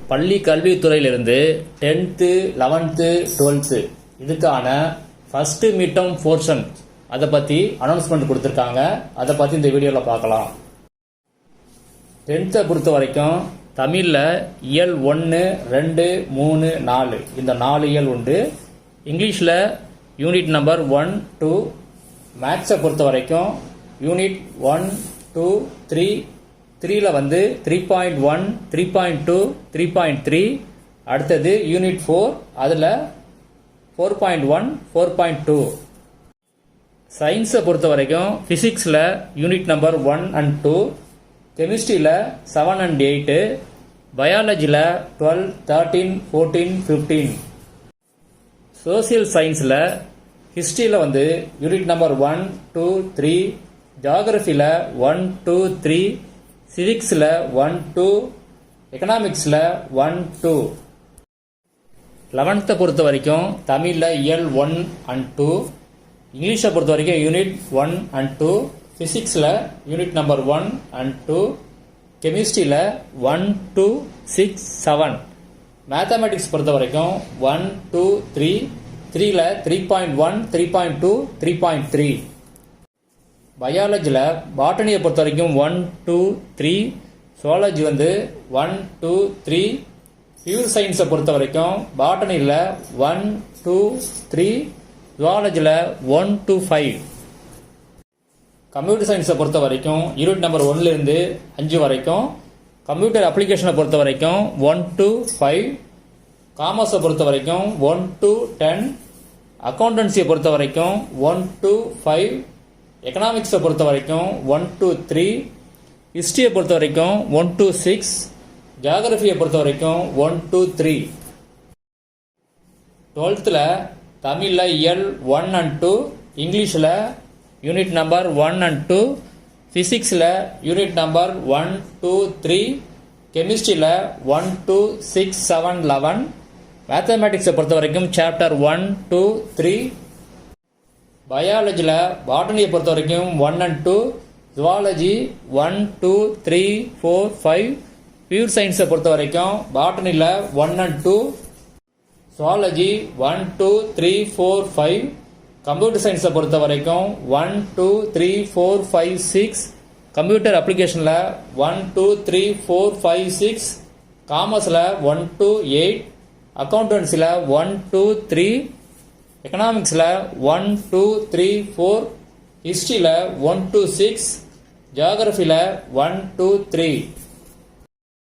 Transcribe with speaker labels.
Speaker 1: பள்ளி கல்வித்துறையிலிருந்து 10th 11th 12th இதுக்கான first mid term portion அதை பற்றி அனௌன்ஸ்மெண்ட் கொடுத்துருக்காங்க. அதை பற்றி இந்த வீடியோவில் பார்க்கலாம். 10th பொறுத்த வரைக்கும் தமிழில் இயல் 1, 2, 3, 4 இந்த 4 இயல் உண்டு. இங்கிலீஷில் யூனிட் நம்பர் 1, 2. மேத்ஸை பொறுத்த வரைக்கும் யூனிட் 1, 2, 3. 3ல் வந்து 3.1, 3.2, 3.3. அடுத்தது யூனிட் 4, அதில் 4.1, 4.2. சயின்ஸை பொறுத்த வரைக்கும் ஃபிசிக்ஸில் யூனிட் நம்பர் 1 and 2, கெமிஸ்ட்ரியில் 7 and 8, பயாலஜியில் 12, 13, 14, 15. சோசியல் சயின்ஸில் ஹிஸ்ட்ரியில் வந்து யூனிட் நம்பர் 1, 2, 3, ஜியாகிரஃபியில் 1, 2, 3, சிவிக்ஸில் 1, 2, எக்கனாமிக்ஸில் 1, 2. 11th பொறுத்த வரைக்கும் தமிழில் இயல் 1 and 2, இங்கிலீஷை பொறுத்த வரைக்கும் யூனிட் 1 and 2, ஃபிசிக்ஸில் யூனிட் நம்பர் 1 and 2, கெமிஸ்ட்ரியில் 1, 2, 6, 7. மேத்தமெட்டிக்ஸ் பொறுத்த வரைக்கும் 1, 2, 3, 3ல் 3.1, 3.2, 3.3. பயாலஜியில் பாட்டனியை பொறுத்த வரைக்கும் 1, 2, 3, சுவாலஜி வந்து 1, 2, 3. பியூர் சயின்ஸை பொறுத்த வரைக்கும் பாட்டனியில் 1, 2, 3, சுவாலஜியில் 1 to 5. கம்ப்யூட்டர் சயின்ஸை பொறுத்த வரைக்கும் யூனிட் நம்பர் 1லேருந்து 5 வரைக்கும். கம்ப்யூட்டர் அப்ளிகேஷனை பொறுத்த வரைக்கும் 1 to 5. காமர்ஸை பொறுத்த வரைக்கும் 1 to 10. அக்கௌண்டன்சியை பொறுத்த வரைக்கும் 1 to 5. எக்கனாமிக்ஸை பொறுத்த வரைக்கும் 1 to 3. ஹிஸ்ட்ரியை பொறுத்த வரைக்கும் 1 to 6. ஜியாகிரஃபியை பொறுத்த வரைக்கும் 1 to 3. 12th தமிழில் இயல் 1 and 2, இங்கிலீஷில் யூனிட் நம்பர் 1 and 2, ஃபிசிக்ஸில் யூனிட் நம்பர் 1, 2, 3, கெமிஸ்ட்ரியில் 1, 2, 6, 7, 11. மேத்தமெட்டிக்ஸை பொறுத்த வரைக்கும் சாப்டர் 1, 2, 3. பயாலஜியில் பாட்டனியை பொறுத்த வரைக்கும் 1 and 2, ஜுவாலஜி 1, 2, 3, 4, 5. பியூர் சயின்ஸை பொறுத்த வரைக்கும் பாட்டனியில் 1 and 2, சுவாலஜி 1, 2, 3, 4, 5. கம்ப்யூட்டர் சயின்ஸை பொறுத்த வரைக்கும் 1, 2, 3, 4, 5, 6. கம்ப்யூட்டர் அப்ளிகேஷனில் 1, 2, 3, 4, 5, 6. காமர்ஸில் 1 to 8. அக்கௌண்டன்சியில் 1, 2, 3. எக்கனாமிக்ஸில் 1, 2, 3, 4. ஹிஸ்ட்ரியில் 1 to 6. ஜியாகிரஃபியில் 1, 2, 3.